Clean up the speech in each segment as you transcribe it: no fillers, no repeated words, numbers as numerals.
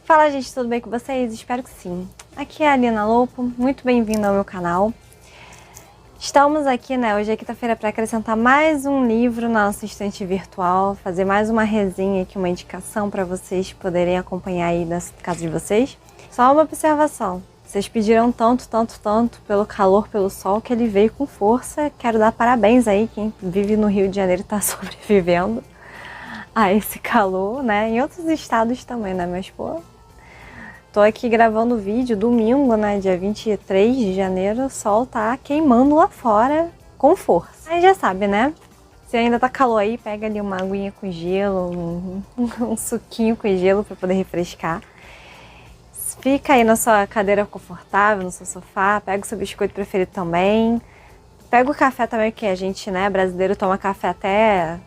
Fala, gente, tudo bem com vocês? Espero que sim. Aqui é a Alina Lopo, muito bem-vinda ao meu canal. Estamos aqui, hoje é quinta-feira, para acrescentar mais um livro na nossa estante virtual, fazer mais uma resenha aqui, uma indicação para vocês poderem acompanhar aí na casa de vocês. Só uma observação, vocês pediram tanto pelo calor, pelo sol, que ele veio com força. Quero dar parabéns aí, quem vive no Rio de Janeiro está sobrevivendo a esse calor, em outros estados também, mas pô... Tô aqui gravando o vídeo domingo, dia 23 de janeiro, o sol tá queimando lá fora com força. Aí já sabe, Se ainda tá calor aí, pega ali uma aguinha com gelo, um suquinho com gelo para poder refrescar. Fica aí na sua cadeira confortável, no seu sofá, pega o seu biscoito preferido também. Pega o café também, que a gente, brasileiro toma café até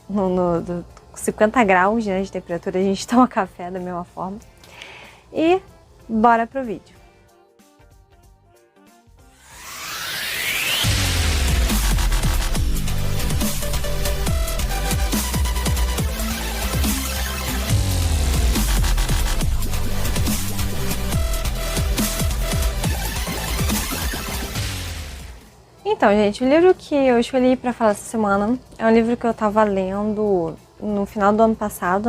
no 50 graus, de temperatura, a gente toma café da mesma forma. E bora pro vídeo. Então, gente, o livro que eu escolhi para falar essa semana é um livro que eu tava lendo no final do ano passado,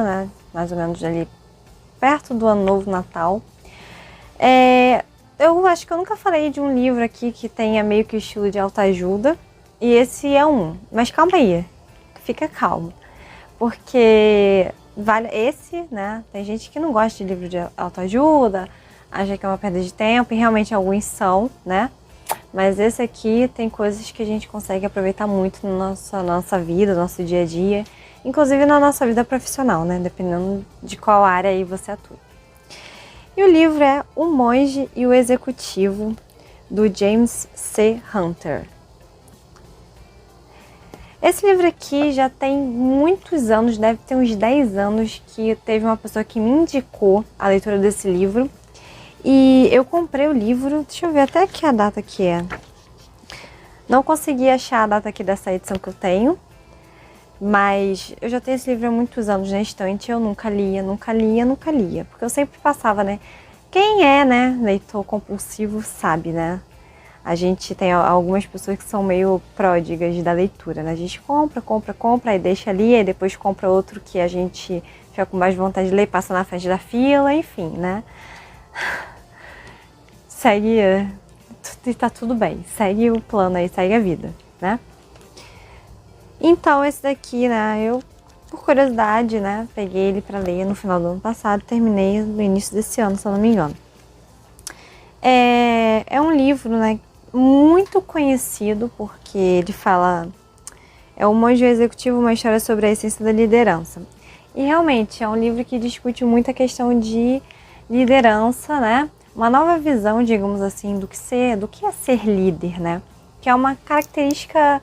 mais ou menos ali perto do Ano Novo, Natal. Eu acho que eu nunca falei de um livro aqui que tenha meio que o estilo de autoajuda, e esse é um. Mas calma aí, fica calmo, porque vale esse, tem gente que não gosta de livro de autoajuda, acha que é uma perda de tempo, e realmente alguns são, mas esse aqui tem coisas que a gente consegue aproveitar muito na nossa vida, no nosso dia a dia, inclusive na nossa vida profissional, dependendo de qual área aí você atua. E o livro é O Monge e o Executivo, do James C. Hunter. Esse livro aqui já tem muitos anos, deve ter uns 10 anos, que teve uma pessoa que me indicou a leitura desse livro. E eu comprei o livro, deixa eu ver até que a data que é. Não consegui achar a data aqui dessa edição que eu tenho. Mas eu já tenho esse livro há muitos anos na estante, eu nunca lia. Porque eu sempre passava, Quem é, leitor compulsivo sabe, A gente tem algumas pessoas que são meio pródigas da leitura, A gente compra, aí deixa ali, aí depois compra outro que a gente fica com mais vontade de ler, passa na frente da fila, enfim, Segue, tá tudo bem, segue o plano aí, segue a vida, Então, esse daqui, eu, por curiosidade, peguei ele para ler no final do ano passado, terminei no início desse ano, se eu não me engano. É um livro, muito conhecido, porque ele fala... É O Monge Executivo, uma história sobre a essência da liderança. E realmente, é um livro que discute muito a questão de liderança, Uma nova visão, digamos assim, do que é ser líder, Que é uma característica...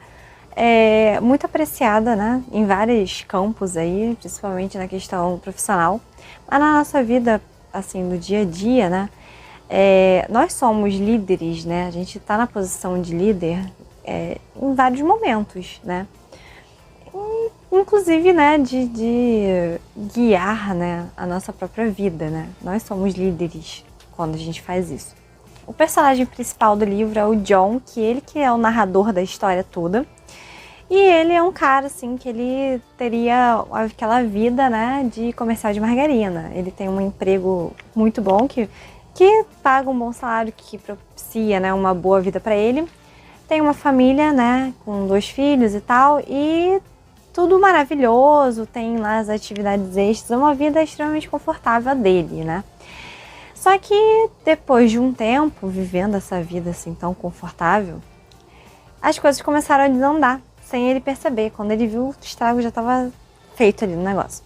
muito apreciada, em vários campos aí, principalmente na questão profissional, mas na nossa vida, assim, do dia a dia, nós somos líderes, A gente está na posição de líder em vários momentos, Inclusive, de guiar, a nossa própria vida, Nós somos líderes quando a gente faz isso. O personagem principal do livro é o John, que é o narrador da história toda. E ele é um cara, assim, que ele teria aquela vida, de comercial de margarina. Ele tem um emprego muito bom, que paga um bom salário, que propicia, uma boa vida para ele. Tem uma família, com 2 filhos e tal, e tudo maravilhoso, tem lá as atividades extras, uma vida extremamente confortável dele, Só que depois de um tempo, vivendo essa vida assim tão confortável, as coisas começaram a desandar, sem ele perceber. Quando ele viu, o estrago já estava feito ali no negócio.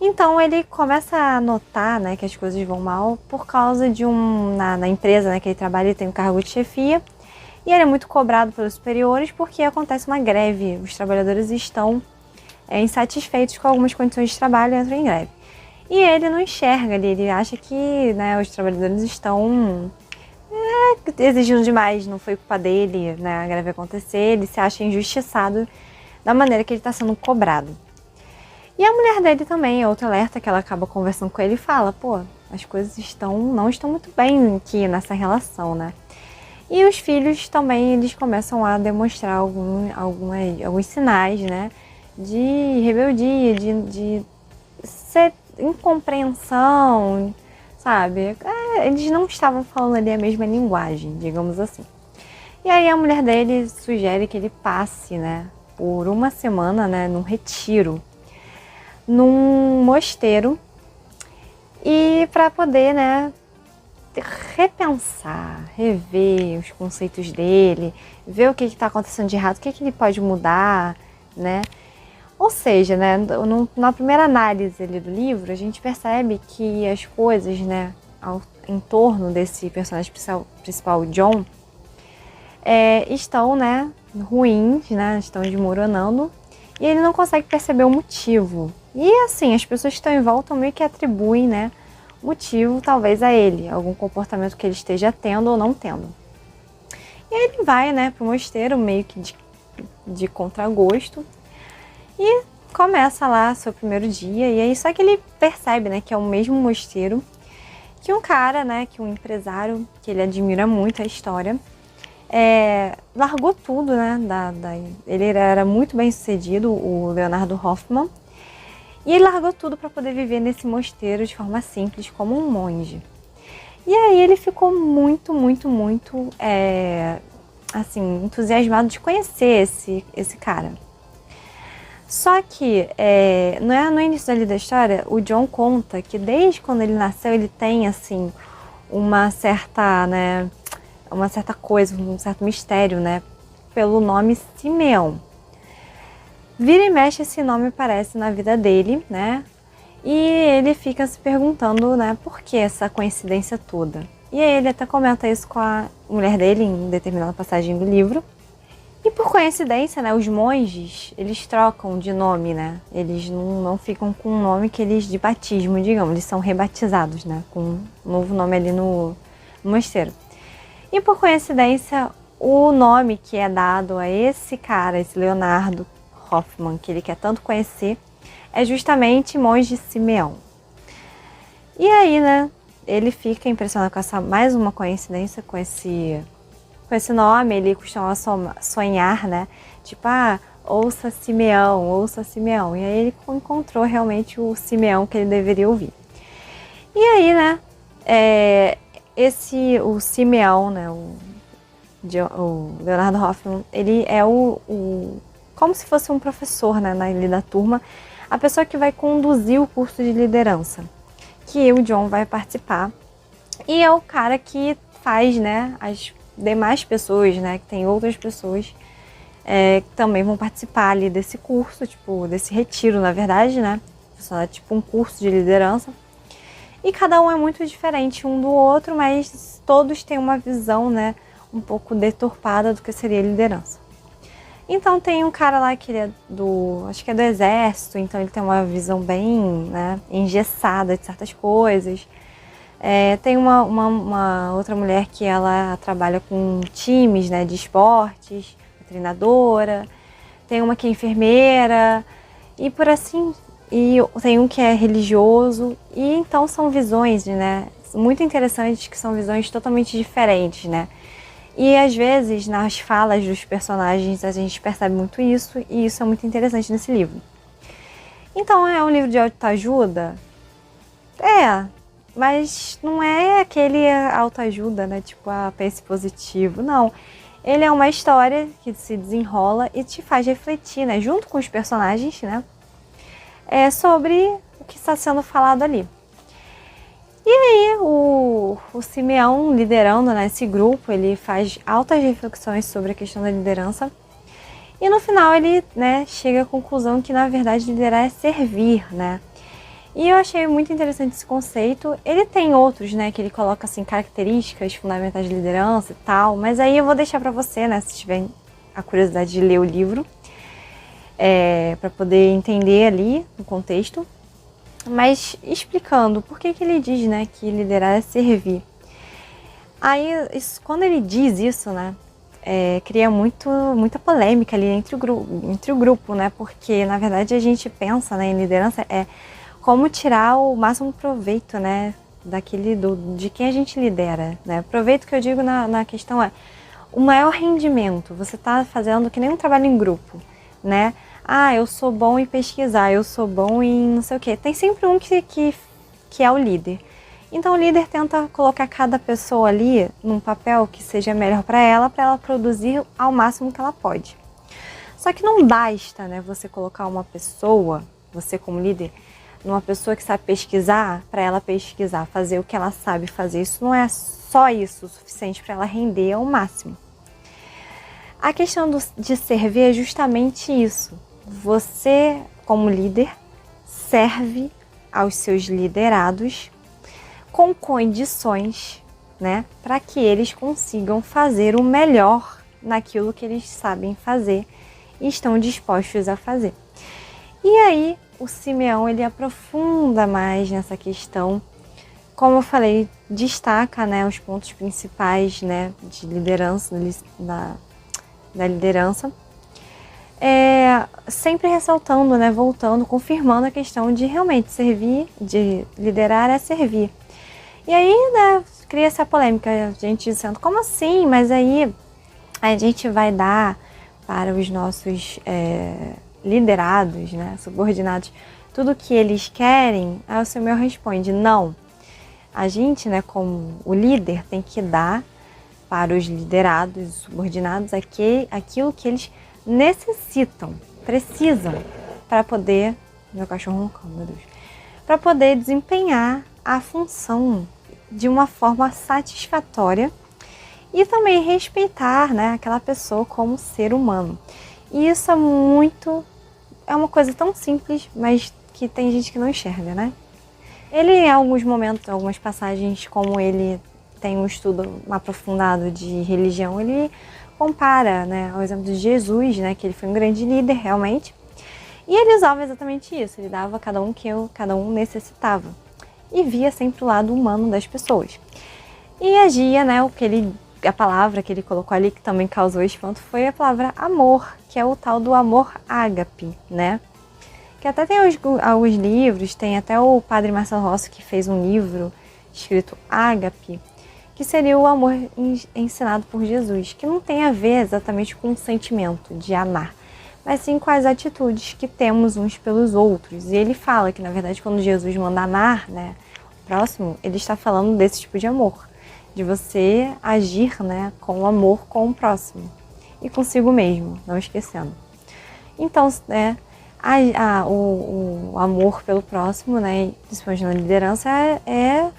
Então ele começa a notar, que as coisas vão mal por causa de na empresa, que ele trabalha, ele tem um cargo de chefia, e ele é muito cobrado pelos superiores porque acontece uma greve. Os trabalhadores estão insatisfeitos com algumas condições de trabalho e entram em greve. E ele não enxerga ali, ele acha que os trabalhadores estão exigindo demais, não foi culpa dele, a greve acontecer, ele se acha injustiçado da maneira que ele está sendo cobrado. E a mulher dele também, outra alerta que ela acaba conversando com ele e fala, pô, as coisas não estão muito bem aqui nessa relação, né? E os filhos também, eles começam a demonstrar alguns sinais, né? De rebeldia, de ser incompreensão, sabe? Eles não estavam falando ali a mesma linguagem, digamos assim. E aí a mulher dele sugere que ele passe, né, por uma semana, né, num retiro, num mosteiro, e para poder, né, repensar, rever os conceitos dele, ver o que está acontecendo de errado, o que ele pode mudar, né? Ou seja, né, na primeira análise ali do livro, a gente percebe que as coisas, né, em torno desse personagem principal, John, estão, né, ruins, né, estão desmoronando, e ele não consegue perceber o motivo. E assim, as pessoas que estão em volta meio que atribuem, né, motivo talvez a ele, algum comportamento que ele esteja tendo ou não tendo. E aí ele vai, né, pro mosteiro meio que de contragosto e começa lá seu primeiro dia, e aí só que ele percebe, né, que é o mesmo mosteiro que um cara, né, que um empresário que ele admira muito a história, largou tudo, né, ele era muito bem sucedido, o Leonardo Hoffman, e ele largou tudo para poder viver nesse mosteiro de forma simples, como um monge. E aí ele ficou muito, muito, muito, assim, entusiasmado de conhecer esse cara. Só que, no início ali da história, o John conta que desde quando ele nasceu, ele tem, assim, uma certa coisa, um certo mistério, né, pelo nome Simeão. Vira e mexe, esse nome aparece na vida dele, né? E ele fica se perguntando, né, por que essa coincidência toda? E aí ele até comenta isso com a mulher dele em determinada passagem do livro. E por coincidência, né, os monges, eles trocam de nome, né? Eles não ficam com um nome que eles de batismo, digamos, eles são rebatizados, né, com um novo nome ali no mosteiro. E por coincidência, o nome que é dado a esse cara, esse Leonardo Hoffman, que ele quer tanto conhecer, é justamente Monge Simeão. E aí, né, ele fica impressionado com essa mais uma coincidência com esse nome. Ele costuma sonhar, né, tipo, ouça Simeão. E aí ele encontrou realmente o Simeão que ele deveria ouvir. E aí, né, o Simeão, né, o Leonardo Hoffman, ele é como se fosse um professor, né, ali da turma, a pessoa que vai conduzir o curso de liderança, que o John vai participar. E é o cara que faz, né, as demais pessoas, né, que tem outras pessoas que também vão participar ali desse curso, tipo, desse retiro, na verdade, né, é tipo um curso de liderança. E cada um é muito diferente um do outro, mas todos têm uma visão, né, um pouco deturpada do que seria liderança. Então tem um cara lá que ele acho que é do exército, então ele tem uma visão bem, né, engessada de certas coisas. Tem uma outra mulher que ela trabalha com times, né, de esportes, treinadora. Tem uma que é enfermeira e por assim. E tem um que é religioso. E então são visões, né, muito interessantes, que são visões totalmente diferentes, né. E às vezes nas falas dos personagens a gente percebe muito isso, e isso é muito interessante nesse livro. Então é um livro de autoajuda? Mas não é aquele autoajuda, né, tipo, pense positivo, não. Ele é uma história que se desenrola e te faz refletir, né, junto com os personagens, né, sobre o que está sendo falado ali. E aí o Simeão, liderando, né, esse grupo, ele faz altas reflexões sobre a questão da liderança. E no final ele, né, chega à conclusão que na verdade liderar é servir, né. E eu achei muito interessante esse conceito. Ele tem outros, né, que ele coloca assim características fundamentais de liderança e tal, mas aí eu vou deixar para você, né, se tiver a curiosidade de ler o livro, para poder entender ali o contexto. Mas explicando por que ele diz, né, que liderar é servir. Aí, quando ele diz isso, né, cria muita polêmica ali entre o grupo, né? Porque, na verdade, a gente pensa, né, em liderança como tirar o máximo proveito, né, de quem a gente lidera, né? Proveito que eu digo na questão o maior rendimento. Você está fazendo que nem um trabalho em grupo, né? Ah, eu sou bom em pesquisar, eu sou bom em não sei o quê. Tem sempre um que é o líder. Então o líder tenta colocar cada pessoa ali num papel que seja melhor para ela produzir ao máximo que ela pode. Só que não basta, né, você colocar uma pessoa, você como líder, numa pessoa que sabe pesquisar, para ela pesquisar, fazer o que ela sabe fazer. Isso não é só isso o suficiente para ela render ao máximo. A questão de servir é justamente isso. Você, como líder, serve aos seus liderados com condições, né, para que eles consigam fazer o melhor naquilo que eles sabem fazer e estão dispostos a fazer. E aí, o Simeão, ele aprofunda mais nessa questão. Como eu falei, destaca, né, os pontos principais, né, de liderança, da liderança. Sempre ressaltando, né, voltando, confirmando a questão de realmente servir, de liderar é servir. E aí, né, cria essa polêmica, a gente dizendo, como assim? Mas aí a gente vai dar para os nossos liderados, né, subordinados, tudo que eles querem. Aí o Simeão responde, não. A gente, né, como o líder, tem que dar para os liderados, os subordinados, aquilo que eles necessitam, precisam, para poder... Meu cachorro roncando, meu Deus. Para poder desempenhar a função de uma forma satisfatória e também respeitar, né, aquela pessoa como ser humano. E isso é uma coisa tão simples, mas que tem gente que não enxerga, né? Ele, em alguns momentos, algumas passagens, como ele tem um estudo aprofundado de religião, ele compara, né, ao exemplo de Jesus, né, que ele foi um grande líder realmente, e ele usava exatamente isso, ele dava a cada um que cada um necessitava e via sempre o lado humano das pessoas. E agia, né, a palavra que ele colocou ali, que também causou espanto, foi a palavra amor, que é o tal do amor ágape, né? Que até tem alguns livros, tem até o padre Marcelo Rossi que fez um livro escrito Ágape, que seria o amor ensinado por Jesus, que não tem a ver exatamente com o sentimento de amar, mas sim com as atitudes que temos uns pelos outros. E ele fala que, na verdade, quando Jesus manda amar, né, o próximo, ele está falando desse tipo de amor, de você agir, né, com amor com o próximo e consigo mesmo, não esquecendo. Então, né, o amor pelo próximo, né, principalmente na liderança, é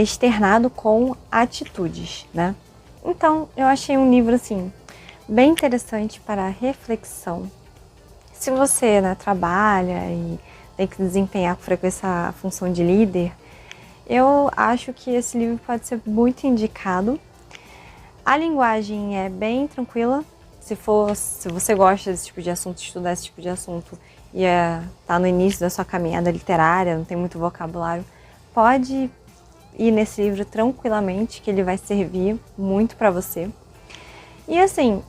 externado com atitudes, né? Então, eu achei um livro, assim, bem interessante para reflexão. Se você, né, trabalha e tem que desempenhar com frequência a função de líder, eu acho que esse livro pode ser muito indicado. A linguagem é bem tranquila. Se você gosta desse tipo de assunto, estudar esse tipo de assunto e tá no início da sua caminhada literária, não tem muito vocabulário, pode ir nesse livro tranquilamente, que ele vai servir muito para você. E assim,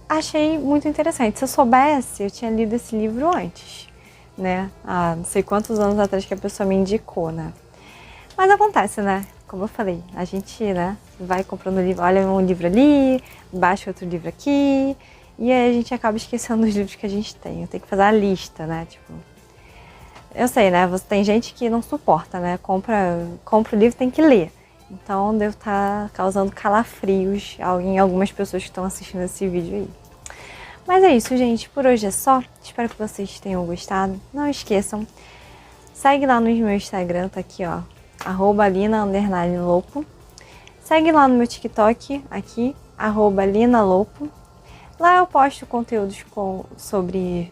achei muito interessante. Se eu soubesse, eu tinha lido esse livro antes, né? Há não sei quantos anos atrás que a pessoa me indicou, né? Mas acontece, né? Como eu falei, a gente, né, vai comprando livro, olha um livro ali, baixa outro livro aqui, e aí a gente acaba esquecendo os livros que a gente tem. Eu tenho que fazer a lista, né? Tipo, eu sei, né? Tem gente que não suporta, né? Compra o livro e tem que ler. Então, devo estar causando calafrios em algumas pessoas que estão assistindo esse vídeo aí. Mas é isso, gente. Por hoje é só. Espero que vocês tenham gostado. Não esqueçam. Segue lá no meu Instagram, tá aqui, ó. @Lina_Lopo. Segue lá no meu TikTok, aqui, @LinaLopo. Lá eu posto conteúdos sobre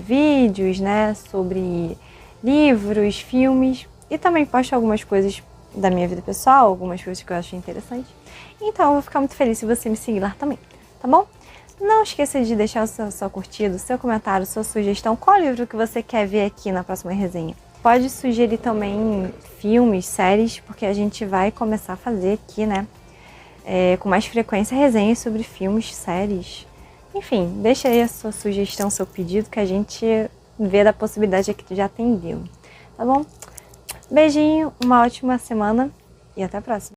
vídeos, né? Sobre livros, filmes. E também posto algumas coisas da minha vida pessoal, algumas coisas que eu achei interessante. Então eu vou ficar muito feliz se você me seguir lá também, tá bom? Não esqueça de deixar o seu curtido, seu comentário, sua sugestão. Qual livro que você quer ver aqui na próxima resenha? Pode sugerir também filmes, séries, porque a gente vai começar a fazer aqui, né? com mais frequência resenhas sobre filmes, séries. Enfim, deixa aí a sua sugestão, seu pedido, que a gente vê da possibilidade aqui de atendê-lo. Tá bom? Beijinho, uma ótima semana e até a próxima.